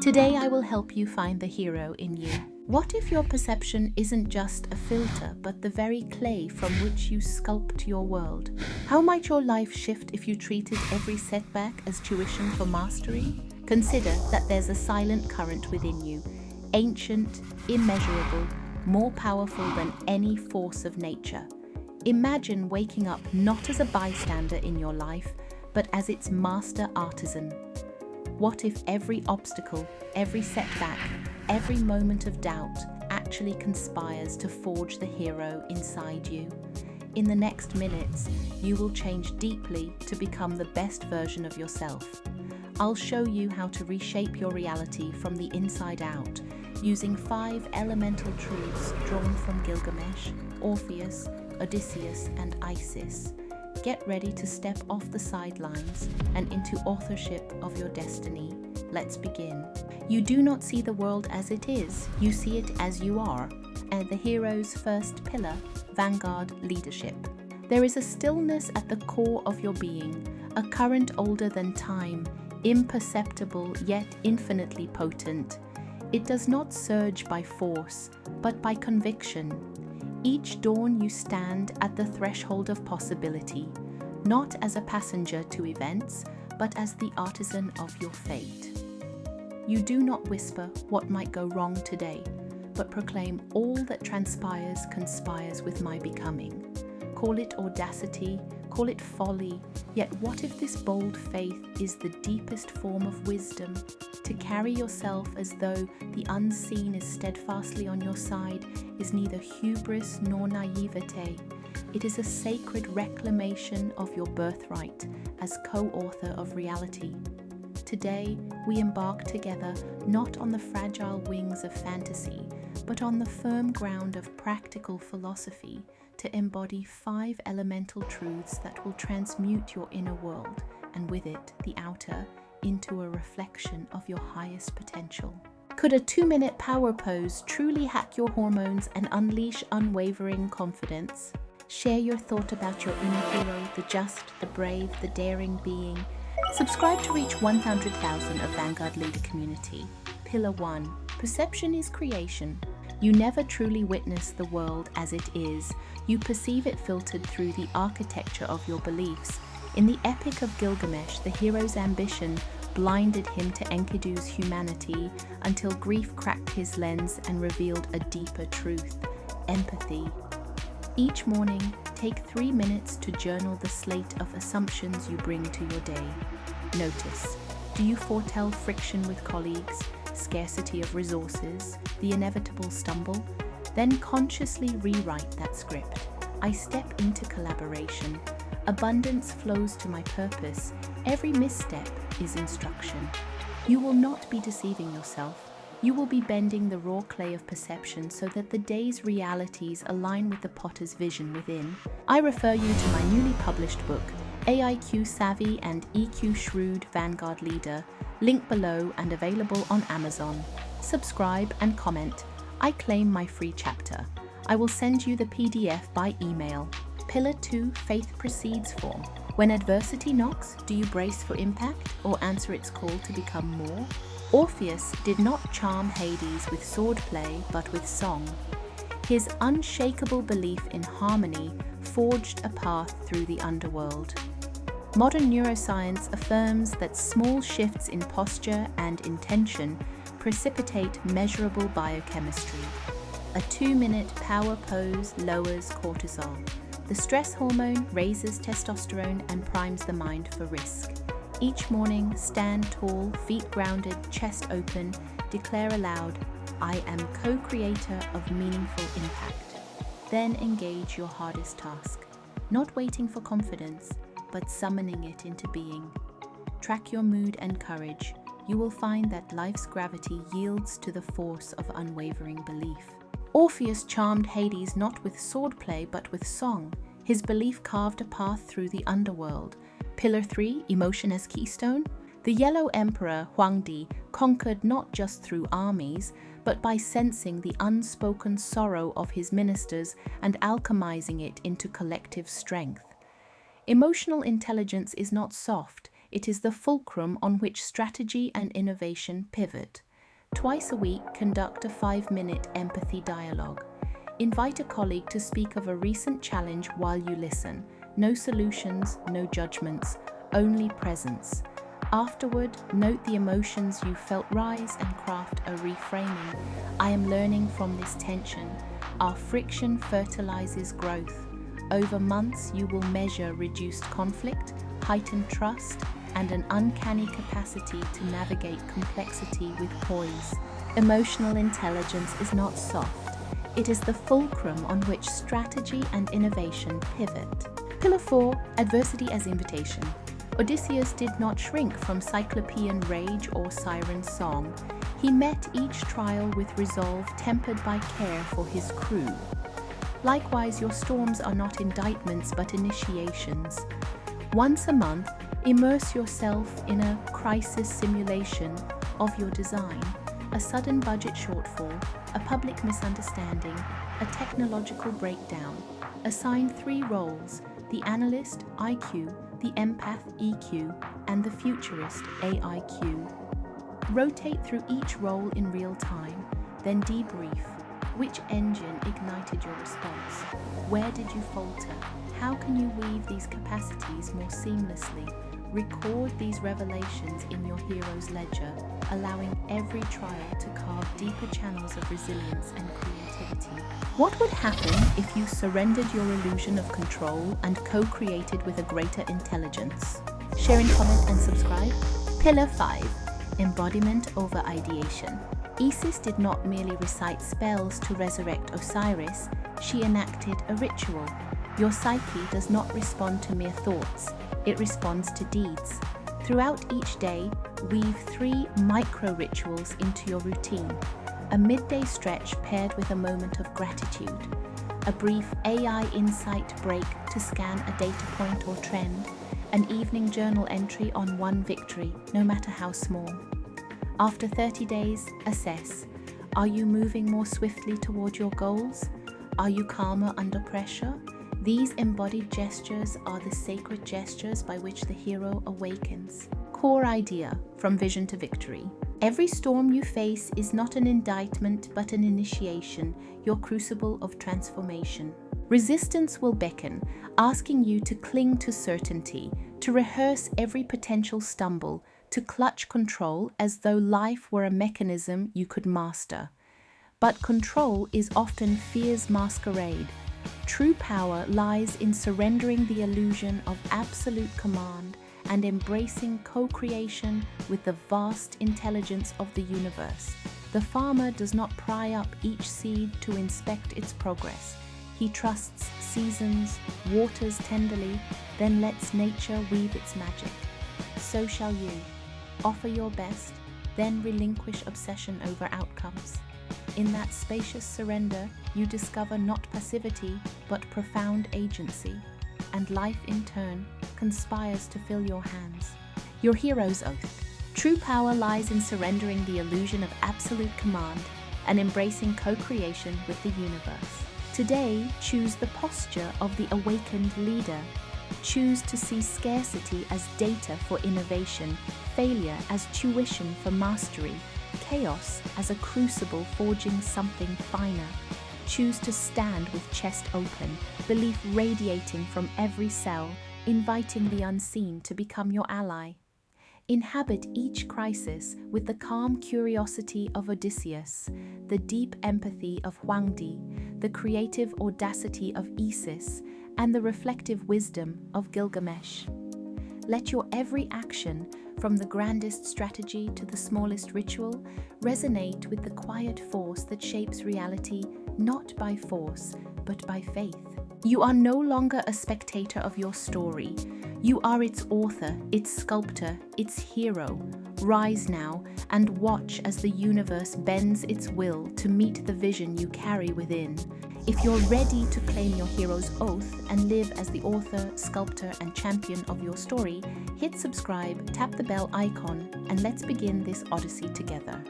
Today I will help you find the hero in you. What if your perception isn't just a filter, but the very clay from which you sculpt your world? How might your life shift if you treated every setback as tuition for mastery? Consider that there's a silent current within you, ancient, immeasurable, more powerful than any force of nature. Imagine waking up not as a bystander in your life, but as its master artisan. What if every obstacle, every setback, every moment of doubt actually conspires to forge the hero inside you? In the next minutes, you will change deeply to become the best version of yourself. I'll show you how to reshape your reality from the inside out, using 5 elemental truths drawn from Gilgamesh, Orpheus, Odysseus, and Isis. Get ready to step off the sidelines and into authorship of your destiny. Let's begin. You do not see the world as it is, you see it as you are. And the hero's first pillar, Vanguard Leadership. There is a stillness at the core of your being, a current older than time, imperceptible yet infinitely potent. It does not surge by force, but by conviction. Each dawn you stand at the threshold of possibility, not as a passenger to events, but as the artisan of your fate. You do not whisper what might go wrong today, but proclaim all that transpires conspires with my becoming. Call it audacity, call it folly, yet what if this bold faith is the deepest form of wisdom? To carry yourself as though the unseen is steadfastly on your side is neither hubris nor naivete. It is a sacred reclamation of your birthright as co-author of reality. Today, we embark together not on the fragile wings of fantasy, but on the firm ground of practical philosophy to embody 5 elemental truths that will transmute your inner world, and with it, the outer, into a reflection of your highest potential. Could a 2-minute power pose truly hack your hormones and unleash unwavering confidence? Share your thought about your inner hero, the just, the brave, the daring being. Subscribe to reach 100,000 of Vanguard Leader community. Pillar 1. Perception is creation. You never truly witness the world as it is. You perceive it filtered through the architecture of your beliefs. In the Epic of Gilgamesh, the hero's ambition blinded him to Enkidu's humanity until grief cracked his lens and revealed a deeper truth: empathy. Each morning, take 3 minutes to journal the slate of assumptions you bring to your day. Notice, do you foretell friction with colleagues, scarcity of resources, the inevitable stumble? Then consciously rewrite that script. I step into collaboration. Abundance flows to my purpose. Every misstep is instruction. You will not be deceiving yourself. You will be bending the raw clay of perception so that the day's realities align with the potter's vision within. I refer you to my newly published book, AIQ Savvy and EQ Shrewd Vanguard Leader, link below and available on Amazon. Subscribe and comment. I claim my free chapter. I will send you the PDF by email. Pillar 2, Faith Precedes Form. When adversity knocks, do you brace for impact or answer its call to become more? Orpheus did not charm Hades with swordplay, but with song. His unshakable belief in harmony forged a path through the underworld. Modern neuroscience affirms that small shifts in posture and intention precipitate measurable biochemistry. A 2-minute power pose lowers cortisol. The stress hormone raises testosterone and primes the mind for risk. Each morning, stand tall, feet grounded, chest open, declare aloud, I am co-creator of meaningful impact. Then engage your hardest task, not waiting for confidence, but summoning it into being. Track your mood and courage. You will find that life's gravity yields to the force of unwavering belief. Orpheus charmed Hades not with swordplay but with song. His belief carved a path through the underworld. Pillar 3, Emotion as Keystone. The Yellow Emperor, Huangdi, conquered not just through armies, but by sensing the unspoken sorrow of his ministers and alchemizing it into collective strength. Emotional intelligence is not soft, it is the fulcrum on which strategy and innovation pivot. Twice a week, conduct a 5-minute empathy dialogue. Invite a colleague to speak of a recent challenge while you listen. No solutions, no judgments, only presence. Afterward, note the emotions you felt rise and craft a reframing. I am learning from this tension. Our friction fertilizes growth. Over months, you will measure reduced conflict, heightened trust, and an uncanny capacity to navigate complexity with poise. Emotional intelligence is not soft. It is the fulcrum on which strategy and innovation pivot. Pillar 4, adversity as invitation. Odysseus did not shrink from cyclopean rage or siren song. He met each trial with resolve tempered by care for his crew. Likewise, your storms are not indictments but initiations. Once a month, immerse yourself in a crisis simulation of your design, a sudden budget shortfall, a public misunderstanding, a technological breakdown. Assign 3 roles: the analyst, IQ, the empath, EQ, and the futurist, AIQ. Rotate through each role in real time, then debrief. Which engine ignited your response? Where did you falter? How can you weave these capacities more seamlessly? Record these revelations in your hero's ledger, allowing every trial to carve deeper channels of resilience and creativity. What would happen if you surrendered your illusion of control and co-created with a greater intelligence? Share and comment and subscribe. Pillar 5, embodiment over ideation. Isis did not merely recite spells to resurrect Osiris, she enacted a ritual. Your psyche does not respond to mere thoughts, it responds to deeds. Throughout each day, weave 3 micro-rituals into your routine. A midday stretch paired with a moment of gratitude. A brief AI insight break to scan a data point or trend. An evening journal entry on one victory, no matter how small. After 30 days, assess. Are you moving more swiftly toward your goals? Are you calmer under pressure? These embodied gestures are the sacred gestures by which the hero awakens. Core idea, from vision to victory. Every storm you face is not an indictment but an initiation, your crucible of transformation. Resistance will beckon, asking you to cling to certainty, to rehearse every potential stumble, to clutch control as though life were a mechanism you could master. But control is often fear's masquerade. True power lies in surrendering the illusion of absolute command and embracing co-creation with the vast intelligence of the universe. The farmer does not pry up each seed to inspect its progress. He trusts seasons, waters tenderly, then lets nature weave its magic. So shall you. Offer your best, then relinquish obsession over outcomes. In that spacious surrender, you discover not passivity, but profound agency, and life in turn conspires to fill your hands. Your hero's oath. True power lies in surrendering the illusion of absolute command and embracing co-creation with the universe. Today, choose the posture of the awakened leader. Choose to see scarcity as data for innovation, failure as tuition for mastery, chaos as a crucible forging something finer. Choose to stand with chest open, belief radiating from every cell, inviting the unseen to become your ally. Inhabit each crisis with the calm curiosity of Odysseus, the deep empathy of Huangdi, the creative audacity of Isis, and the reflective wisdom of Gilgamesh. Let your every action, from the grandest strategy to the smallest ritual, resonate with the quiet force that shapes reality, not by force, but by faith. You are no longer a spectator of your story. You are its author, its sculptor, its hero. Rise now and watch as the universe bends its will to meet the vision you carry within. If you're ready to claim your hero's oath and live as the author, sculptor, and champion of your story, hit subscribe, tap the bell icon, and let's begin this odyssey together.